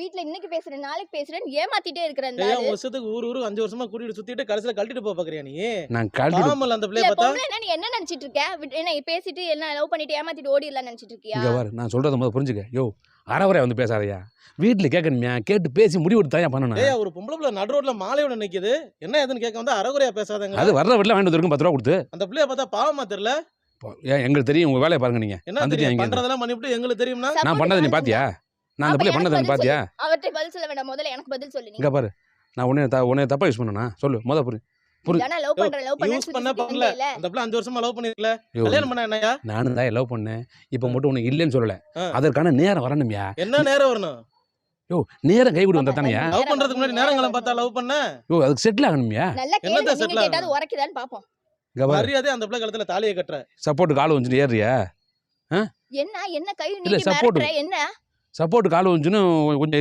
வீட்ல இன்னைக்கு பேசுறேன் நாளைக்கு பேசுறேன் ஏமாத்திட்டே இருக்கிறேன். உங்க வருஷத்துக்கு ஊரு 5 வருஷமா கூட்டிட்டு சுத்திட்டு கடைசியில கழட்டிட்டு போக பாக்குறியா நீ? நான் கழட்டிட்டு அந்த பிள்ளைய பார்த்தா நீ என்ன நினைச்சிட்டு இருக்க? என்ன பேசிட்டு என்ன லவ் பண்ணிட்டு ஏமாத்திட்டு ஓடிடலாம் நினைச்சிட்டு இருக்கியா? இங்க பாரு நான் சொல்றத முதல்ல புரிஞ்சுக்க. யோ அறவரை வந்து பேசாதயா. வீட்டுல கேட்கணுமியா, கேட்டு பேசி முடிவு தாயா பண்ணணும். ஒரு பொம்பளை பிள்ளை நடு ரோட்ல மாலையோட நிக்குது, என்ன ஏதுன்னு கேட்க வந்து அறகுறையா பேசாதங்க. அது வர்ற வீட்டுல வாங்கிட்டு வந்திருக்கும் 10 ரூபா கொடுத்து. அந்த பிள்ளைய பார்த்தா பாவமா தெரியல? எங்களுக்கு தெரியும், உங்க வேலையை பாருங்க. நீங்க என்ன பண்றதெல்லாம் பண்ணிவிட்டு எங்களுக்கு தெரியும்னா நான் பண்ணதை நீ பாத்தியா? நான் அந்த பிள்ளை பண்ணதை நீ பாத்தியா? அவர்கிட்ட பதில் சொல்ல வேண்டாம், முதல்ல எனக்கு பதில் சொல்லு. இங்க பாரு, நான் உன்னை தப்பா யூஸ் பண்ணனா சொல்லு முத புரி. லவ் பண்ணல. அந்த பிள்ளை 5 வருஷமா லவ் பண்ணிருக்கல, கல்யாணம் பண்ண என்னையா? நானும் தான் லவ் பண்ணேன். இப்ப மட்டும் உனக்கு இல்லைன்னு சொல்லல, அதற்கான நேரம் வரணும்யா. என்ன நேரம் வரணும்? யோ நேரம் கைவிடு வந்தா தானேயா? லவ் பண்றதுக்கு முன்னாடி நேரங்கள பார்த்தா லவ் பண்ண? யோ அதுக்கு செட்டில் ஆகணும்யா. என்னத செட்டில் ஆகணும்? உரைக்குதான்னு பாப்போம். மரியாதை அந்த பிள்ளை கழுத்துல தாலியை கட்டற. சப்போர்ட் கால் வந்து ஏறியா? என்ன கை நீட்டி மிரட்டற? என்ன சப்போர்ட் கால் வந்துன்னு கொஞ்சம்